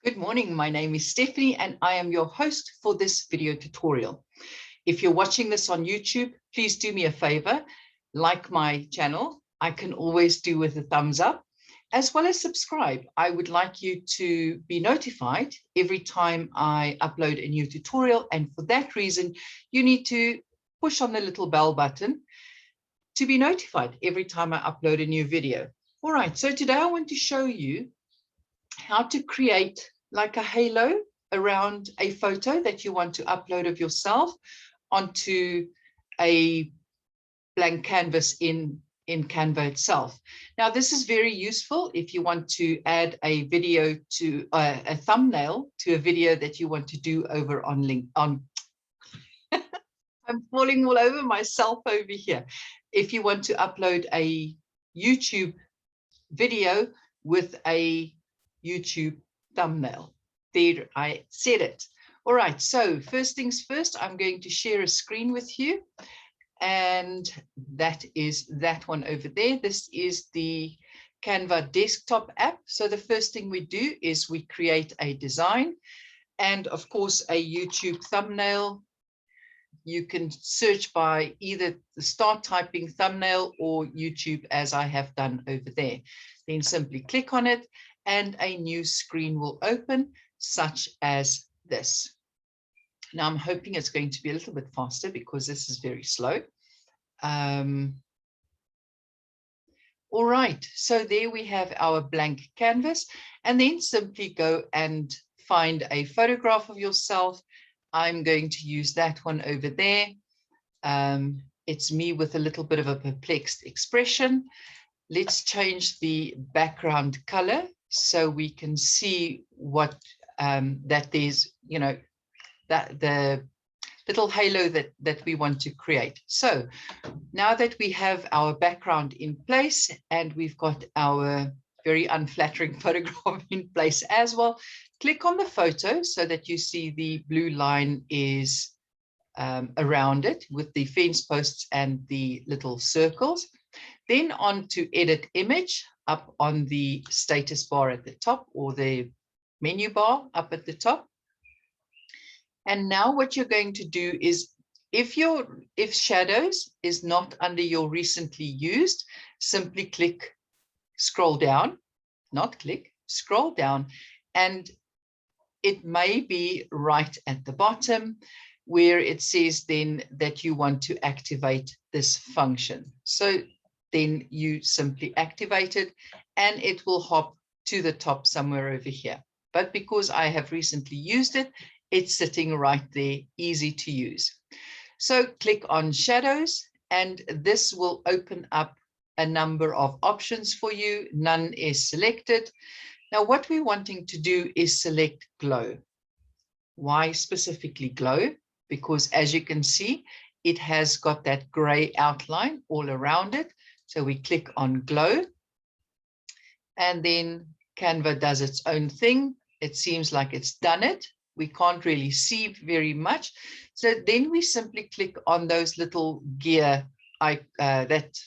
Good morning, my name is Stephanie and I am your host for this video tutorial. If you're watching this on YouTube, please do me a favor, like my channel. I can always do with a thumbs up, as well as subscribe. I would like you to be notified every time I upload a new tutorial, and for that reason, you need to push on the little bell button to be notified every time I upload a new video. All right, so today I want to show you how to create like a halo around a photo that you want to upload of yourself onto a blank canvas in Canva itself. Now, this is very useful if you want to add a video to a thumbnail to a video that you want to do over on I'm falling all over myself over here. If you want to upload a YouTube video with a YouTube thumbnail. There, I said it. All right, so first things first, I'm going to share a screen with you, and that is that one over there. This is the Canva desktop app. So the first thing we do is we create a design and of course a YouTube thumbnail. You can search by either the start typing thumbnail or YouTube, as I have done over there. Then simply click on it and a new screen will open, such as this. Now I'm hoping it's going to be a little bit faster because this is very slow. All right, so there we have our blank canvas, and then simply go and find a photograph of yourself. I'm going to use that one over there. It's me with a little bit of a perplexed expression. Let's change the background color so we can see what that there's, you know, that the little halo that we want to create. So now that we have our background in place and we've got our very unflattering photograph in place as well, click on the photo so that you see the blue line is around it with the fence posts and the little circles. Then on to edit image up on the status bar at the top, or the menu bar up at the top. And now what you're going to do is, if shadows is not under your recently used, simply click, scroll down, not click, scroll down, and it may be right at the bottom where it says then that you want to activate this function. So then you simply activate it and it will hop to the top somewhere over here. But because I have recently used it, it's sitting right there, easy to use. So click on shadows and this will open up a number of options for you. None is selected. Now what we're wanting to do is select glow. Why specifically glow? Because as you can see, it has got that gray outline all around it. So we click on glow and then Canva does its own thing. It seems like it's done it. We can't really see very much. So then we simply click on those little gear, that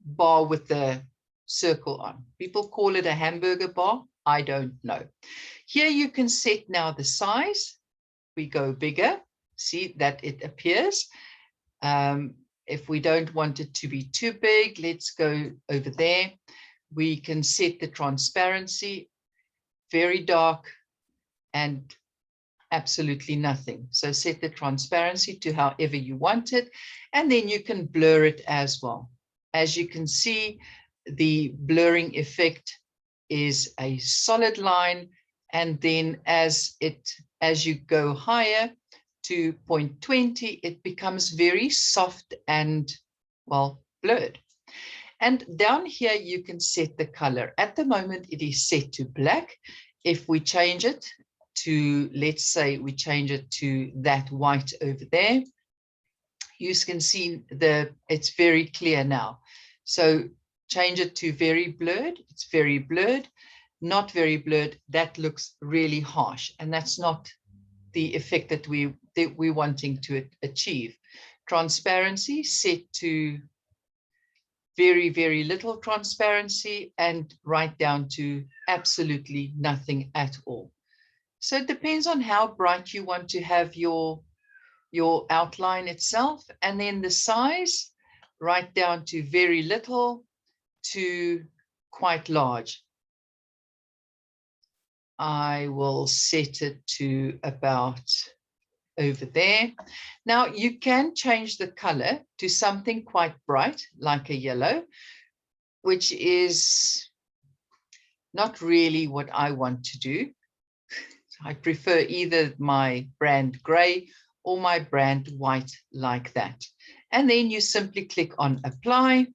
bar with the circle on. People call it a hamburger bar. I don't know. Here you can set now the size. We go bigger. See that it appears. If we don't want it to be too big, let's go over there. We can set the transparency, very dark and absolutely nothing. So set the transparency to however you want it, and then you can blur it as well. As you can see, the blurring effect is a solid line, and then as you go higher to 0.20, it becomes very soft and, well, blurred. And down here you can set the color. At the moment it is set to black. If we change it to, let's say we change it to that white over there, you can see it's very clear now. So change it to very blurred. It's very blurred. Not very blurred. That looks really harsh, and that's not the effect that we're wanting to achieve. Transparency set to very, very little transparency, and right down to absolutely nothing at all. So it depends on how bright you want to have your outline itself, and then the size, right down to very little to quite large. I will set it to about over there. Now you can change the color to something quite bright, like a yellow, which is not really what I want to do. I prefer either my brand gray or my brand white, like that. And then you simply click on apply,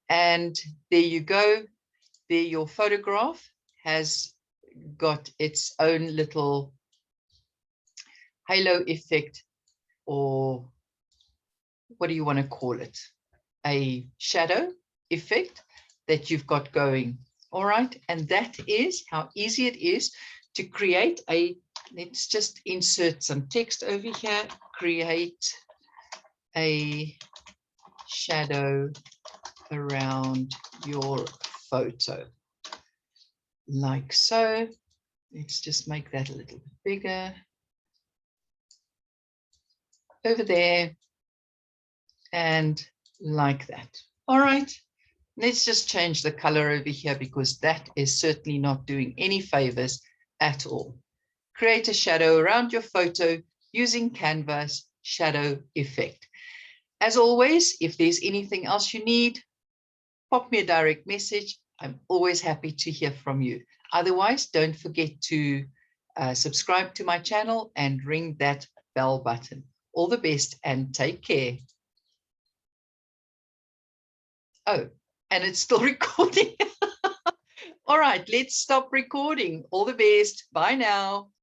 and there you go. There your photograph has got its own little halo effect, or what do you want to call it? A shadow effect that you've got going. All right. And that is how easy it is to create a, let's just insert some text over here, create a shadow around your photo, like so. Let's just make that a little bit bigger. Over there, and like that. All right, let's just change the color over here, because that is certainly not doing any favors at all. Create a shadow around your photo using Canva's shadow effect. As always, if there's anything else you need, pop me a direct message. I'm always happy to hear from you. Otherwise, don't forget to subscribe to my channel and ring that bell button. All the best and take care. Oh, and it's still recording. All right, let's stop recording. All the best. Bye now.